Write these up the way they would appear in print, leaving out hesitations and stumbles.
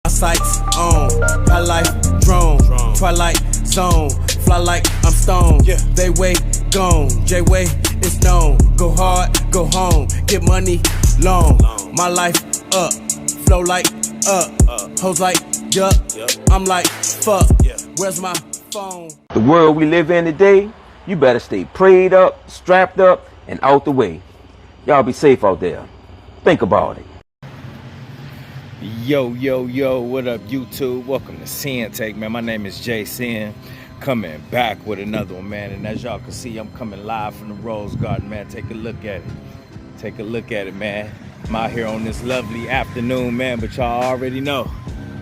My sights on, high life drone, twilight zone, fly like I'm stoned. Yeah. They way gone, J-Way is known. Go hard, go home, get money long. My life up, flow like up, hoes like yup. I'm like fuck, where's my phone? The world we live in today, you better stay prayed up, strapped up, and out the way. Y'all be safe out there. Think about it. Yo, what up, YouTube? Welcome to Sinn-Take, man. My name is Jay Sin, coming back with another one, man. And as y'all can see, I'm coming live from the Rose Garden, man. Take a look at it. Take a look at it, man. I'm out here on this lovely afternoon, man, but y'all already know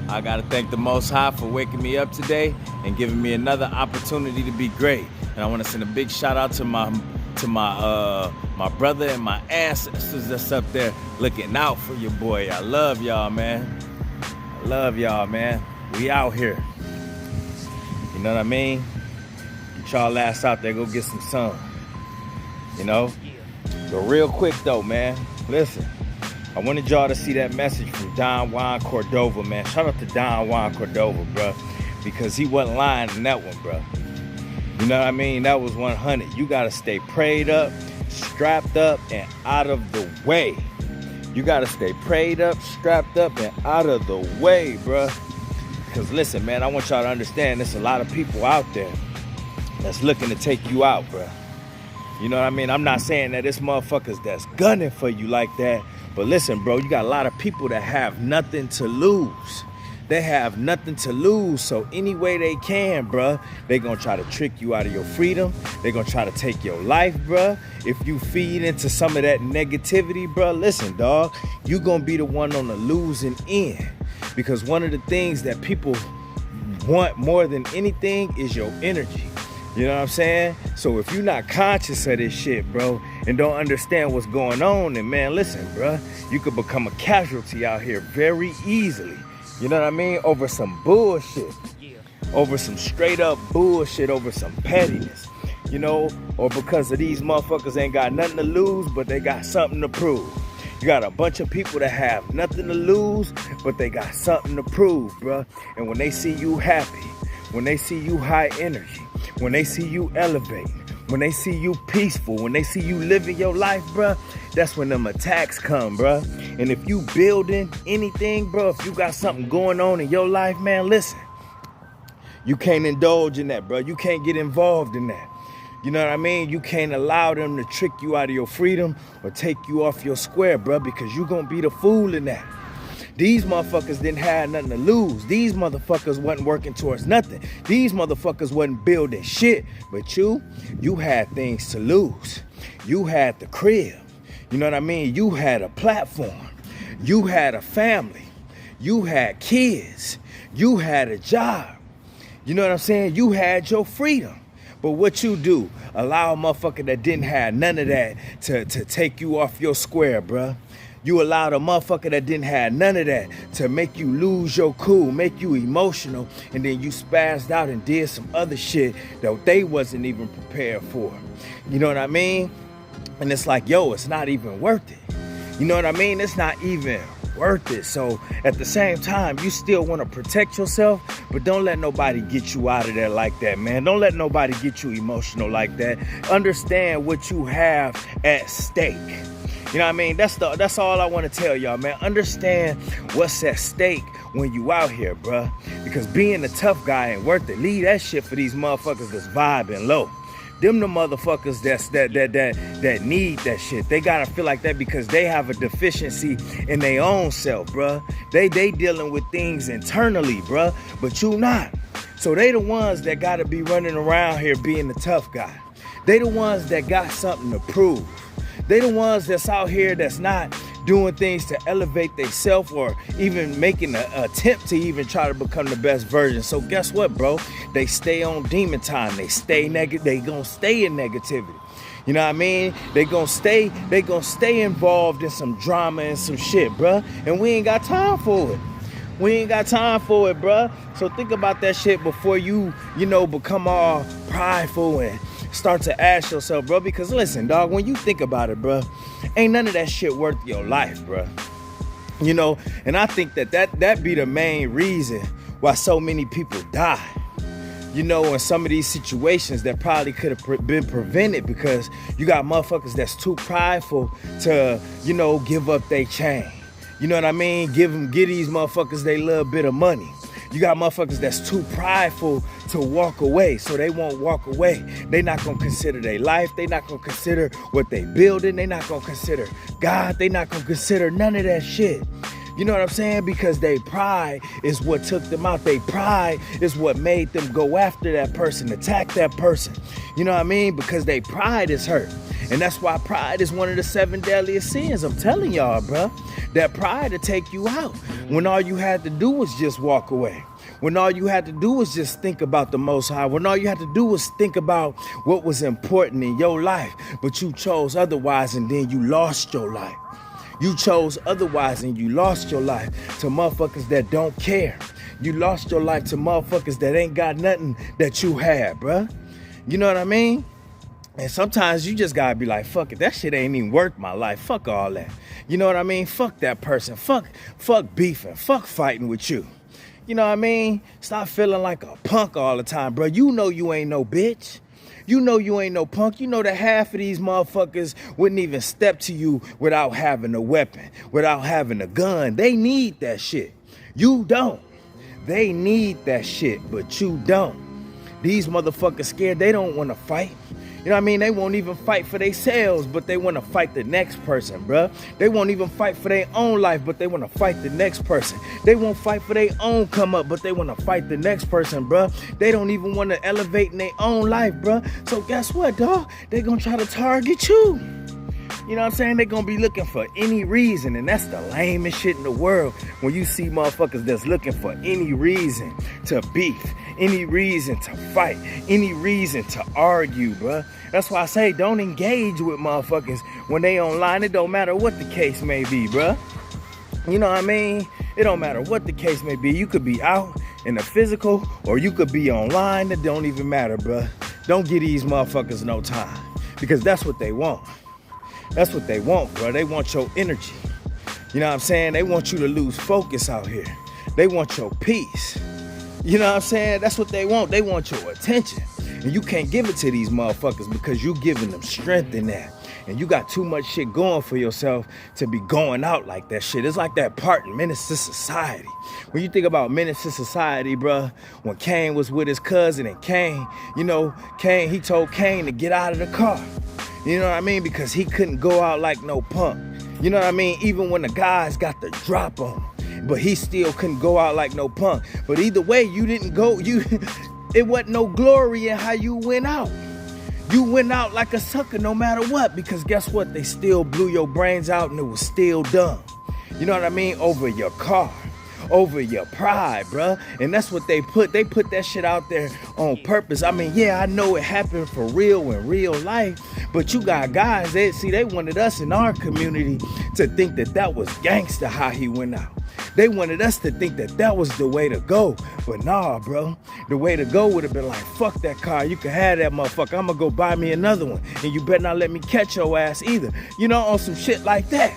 I gotta thank the Most High for waking me up today and giving me another opportunity to be great. And I want to send a big shout out to my brother and my ancestors that's up there looking out for your boy. I love y'all, man. I love y'all, man. We out here. You know what I mean? Get y'all ass out there, go get some sun. You know? But real quick though, man, listen. I wanted y'all to see that message from Don Juan Cordova, man. Shout out to Don Juan Cordova, bro, because he wasn't lying in that one, bro. You know what I mean? That was 100. You gotta stay prayed up, strapped up, and out of the way. You gotta stay prayed up, strapped up, and out of the way, bro. Because listen, man, I want y'all to understand there's a lot of people out there that's looking to take you out, bro. You know what I mean? I'm not saying that it's motherfuckers that's gunning for you like that. But listen, bro, you got a lot of people that have nothing to lose. They have nothing to lose, so any way they can, bruh, they gonna try to trick you out of your freedom. They gonna try to take your life, bruh. If you feed into some of that negativity, bruh, listen, dog, you gonna be the one on the losing end. Because one of the things that people want more than anything is your energy. You know what I'm saying? So if you're not conscious of this shit, bro, and don't understand what's going on, then man, listen, bruh, you could become a casualty out here very easily. You know what I mean? Over some bullshit. Over some straight up bullshit, over some pettiness. You know? Or because of these motherfuckers ain't got nothing to lose, but they got something to prove. You got a bunch of people that have nothing to lose, but they got something to prove, bruh. And when they see you happy, when they see you high energy, when they see you elevating, when they see you peaceful, when they see you living your life, bruh, that's when them attacks come, bruh. And if you building anything, bruh, if you got something going on in your life, man, listen, you can't indulge in that, bruh. You can't get involved in that. You know what I mean? You can't allow them to trick you out of your freedom or take you off your square, bruh, because you gonna be the fool in that. These motherfuckers didn't have nothing to lose. These motherfuckers wasn't working towards nothing. These motherfuckers wasn't building shit. But you had things to lose. You had the crib. You know what I mean? You had a platform. You had a family. You had kids. You had a job. You know what I'm saying? You had your freedom. But what you do, allow a motherfucker that didn't have none of that to take you off your square, bruh. You allowed a motherfucker that didn't have none of that to make you lose your cool, make you emotional, and then you spazzed out and did some other shit that they wasn't even prepared for. You know what I mean? And it's like, yo, it's not even worth it. You know what I mean? It's not even worth it. So at the same time, you still want to protect yourself, but don't let nobody get you out of there like that, man. Don't let nobody get you emotional like that. Understand what you have at stake. You know what I mean? That's all I want to tell y'all, man. Understand what's at stake when you out here, bruh. Because being a tough guy ain't worth it. Leave that shit for these motherfuckers that's vibing low. Them the motherfuckers that need that shit. They gotta feel like that because they have a deficiency in their own self, bruh. They dealing with things internally, bruh. But you not. So they the ones that gotta be running around here being the tough guy. They the ones that got something to prove. They the ones that's out here that's not doing things to elevate themselves or even making an attempt to even try to become the best version. So guess what, bro? They stay on demon time. They stay negative. They gonna stay in negativity. You know what I mean? They gonna stay involved in some drama and some shit, bro. And we ain't got time for it. We ain't got time for it, bruh. So think about that shit before you become all prideful and start to ask yourself, bro. Because listen, dog, when you think about it, bro, ain't none of that shit worth your life, bro. You know, and I think that be the main reason why so many people die. You know, in some of these situations that probably could have been prevented, because you got motherfuckers that's too prideful to, you know, give up their chain. You know what I mean? Give these motherfuckers they little bit of money. You got motherfuckers that's too prideful to walk away, so they won't walk away. They not gonna consider their life. They not gonna consider what they building. They not gonna consider God. They not gonna consider none of that shit. You know what I'm saying? Because their pride is what took them out. Their pride is what made them go after that person, attack that person. You know what I mean? Because their pride is hurt. And that's why pride is one of the 7 deadliest sins. I'm telling y'all, bro. That pride to take you out when all you had to do was just walk away. When all you had to do was just think about the Most High. When all you had to do was think about what was important in your life. But you chose otherwise, and then you lost your life. You chose otherwise and you lost your life to motherfuckers that don't care. You lost your life to motherfuckers that ain't got nothing that you had, bruh. You know what I mean? And sometimes you just gotta be like, fuck it, that shit ain't even worth my life. Fuck all that. You know what I mean? Fuck that person. Fuck beefing. Fuck fighting with you. You know what I mean? Stop feeling like a punk all the time, bro. You know you ain't no bitch. You know you ain't no punk. You know that half of these motherfuckers wouldn't even step to you without having a weapon, without having a gun. They need that shit. You don't. They need that shit, but you don't. These motherfuckers scared. They don't want to fight. You know what I mean? They won't even fight for themselves, but they want to fight the next person, bruh. They won't even fight for their own life, but they want to fight the next person. They won't fight for their own come up, but they want to fight the next person, bruh. They don't even want to elevate in their own life, bruh. So guess what, dog? They gonna try to target you. You know what I'm saying? They're gonna be looking for any reason, and that's the lamest shit in the world. When you see motherfuckers that's looking for any reason to beef, any reason to fight, any reason to argue, bruh. That's why I say don't engage with motherfuckers when they online. It don't matter what the case may be, bruh. You know what I mean? It don't matter what the case may be. You could be out in the physical or you could be online. It don't even matter, bruh. Don't give these motherfuckers no time, because that's what they want. That's what they want, bro. They want your energy. You know what I'm saying? They want you to lose focus out here. They want your peace. You know what I'm saying? That's what they want. They want your attention. And you can't give it to these motherfuckers because you giving them strength in that. And you got too much shit going for yourself to be going out like that shit. It's like that part in Menace to Society. When you think about Menace to Society, bruh, when Cain was with his cousin and Cain, you know, he told Cain to get out of the car. You know what I mean? Because he couldn't go out like no punk. You know what I mean? Even when the guys got the drop on him, but he still couldn't go out like no punk. But either way, you didn't go, it wasn't no glory in how you went out. You went out like a sucker no matter what, because guess what? They still blew your brains out and it was still done. You know what I mean? Over your car. Over your pride, bruh. And that's what they put that shit out there on purpose. I mean, yeah, I know it happened for real in real life, but you got guys, they wanted us in our community to think that was gangster how he went out. They wanted us to think that was the way to go. But nah, bro. The way to go would have been like, fuck that car. You can have that motherfucker. I'm gonna go buy me another one. And you better not let me catch your ass either. You know, on some shit like that.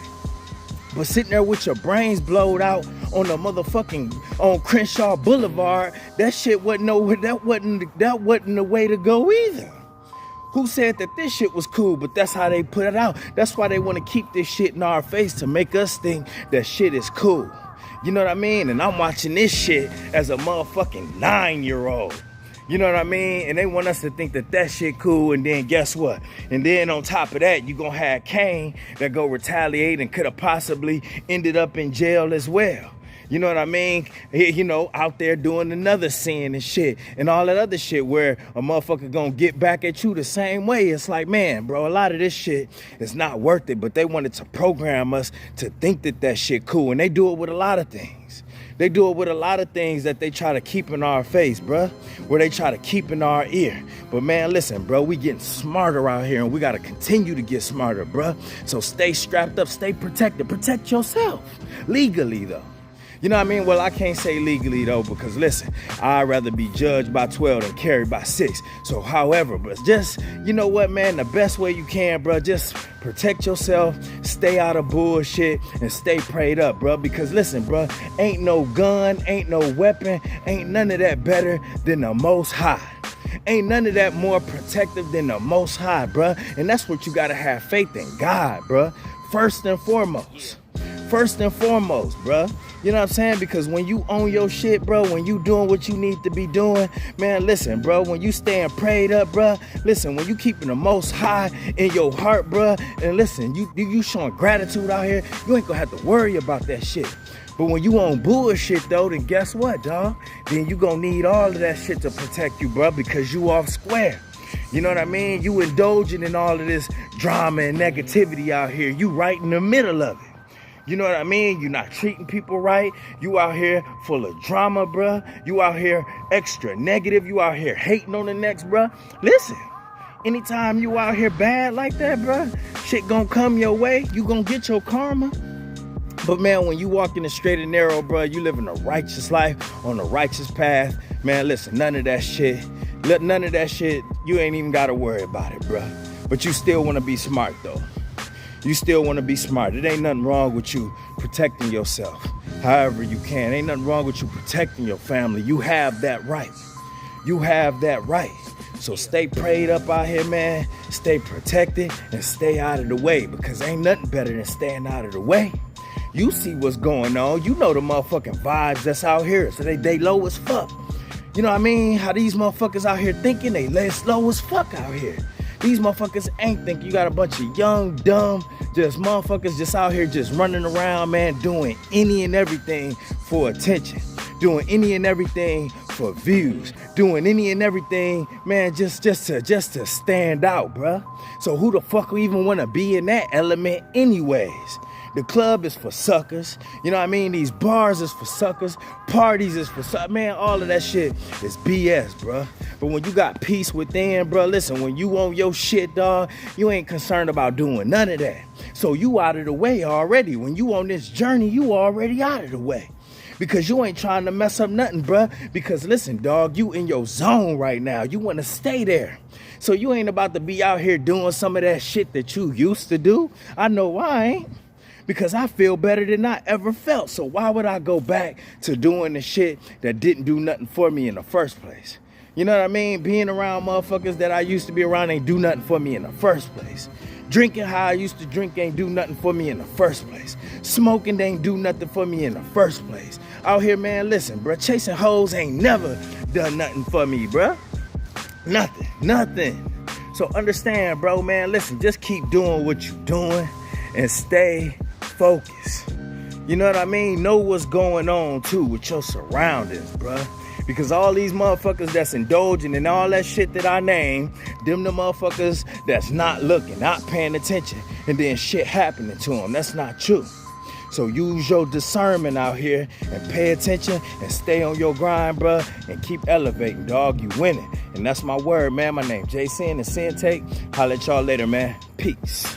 But sitting there with your brains blowed out on the motherfucking, on Crenshaw Boulevard, that shit wasn't that wasn't the way to go either. Who said that this shit was cool? But that's how they put it out. That's why they want to keep this shit in our face, to make us think that shit is cool. You know what I mean? And I'm watching this shit as a motherfucking 9-year-old. You know what I mean? And they want us to think that shit cool, and then guess what? And then on top of that, you gonna have Cain that go retaliate and could have possibly ended up in jail as well. You know what I mean? You know, out there doing another sin and shit and all that other shit where a motherfucker gonna get back at you the same way. It's like, man, bro, a lot of this shit is not worth it, but they wanted to program us to think that shit cool, and they do it with a lot of things. They do it with a lot of things that they try to keep in our face, bruh, where they try to keep in our ear. But man, listen, bro, we getting smarter out here, and we got to continue to get smarter, bruh. So stay strapped up, stay protected. Protect yourself legally, though. You know what I mean? Well, I can't say legally though, because listen, I'd rather be judged by 12 than carried by 6. So however, but just, you know what, man, the best way you can, bro, just protect yourself, stay out of bullshit, and stay prayed up, bro. Because listen, bro, ain't no gun, ain't no weapon, ain't none of that better than the Most High. Ain't none of that more protective than the Most High, bro. And that's what you gotta have faith in God, bro. First and foremost, bro. You know what I'm saying? Because when you own your shit, bro, when you doing what you need to be doing, man, listen, bro, when you staying prayed up, bro, listen, when you keeping the Most High in your heart, bro, and listen, you showing gratitude out here, you ain't gonna have to worry about that shit. But when you on bullshit, though, then guess what, dog? Then you gonna need all of that shit to protect you, bro, because you off square. You know what I mean? You indulging in all of this drama and negativity out here. You right in the middle of it. You know what I mean? You're not treating people right. You out here full of drama, bruh. You out here extra negative. You out here hating on the next, bruh. Listen, anytime you out here bad like that, bruh, shit gonna come your way. You gonna get your karma. But man, when you walk in the straight and narrow, bruh, you living a righteous life on a righteous path. Man, listen, none of that shit, you ain't even gotta worry about it, bruh. But you still wanna be smart, though. You still want to be smart. It ain't nothing wrong with you protecting yourself however you can. Ain't nothing wrong with you protecting your family. You have that right. You have that right. So stay prayed up out here, man. Stay protected and stay out of the way, because ain't nothing better than staying out of the way. You see what's going on. You know the motherfucking vibes that's out here. So they low as fuck. You know what I mean? How these motherfuckers out here thinking they low as fuck out here. These motherfuckers ain't thinking. You got a bunch of young, dumb, just motherfuckers just out here just running around, man, doing any and everything for attention. Doing any and everything for views. Doing any and everything, man, just to stand out, bruh. So who the fuck would even want to be in that element anyways? The club is for suckers. You know what I mean? These bars is for suckers. Parties is for suckers. Man, all of that shit is BS, bruh. But when you got peace within, bruh, listen, when you on your shit, dog, you ain't concerned about doing none of that. So you out of the way already. When you on this journey, you already out of the way. Because you ain't trying to mess up nothing, bruh. Because listen, dog, you in your zone right now. You want to stay there. So you ain't about to be out here doing some of that shit that you used to do. I know I ain't. Because I feel better than I ever felt. So why would I go back to doing the shit that didn't do nothing for me in the first place? You know what I mean? Being around motherfuckers that I used to be around ain't do nothing for me in the first place. Drinking how I used to drink ain't do nothing for me in the first place. Smoking ain't do nothing for me in the first place. Out here, man, listen, bro, chasing hoes ain't never done nothing for me, bro. Nothing. So understand, bro, man, listen, just keep doing what you're doing and stay focused. You know what I mean? Know what's going on, too, with your surroundings, bruh. Because all these motherfuckers that's indulging in all that shit that I named, them the motherfuckers that's not looking, not paying attention, and then shit happening to them. That's not true. So use your discernment out here and pay attention and stay on your grind, bruh, and keep elevating, dog. You winning. And that's my word, man. My name Sinn and Sinn-Take. Holla at y'all later, man. Peace.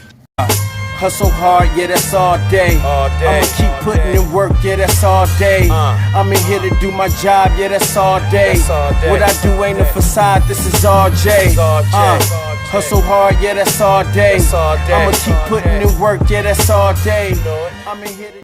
Hustle hard, yeah, that's all day. I'ma keep putting in work, yeah, that's all day. I'm in here to do my job, yeah, that's all day. What I do ain't a facade, this is all J. Hustle hard, yeah, that's all day. I'ma keep putting in work, yeah, that's all day. I'm in here to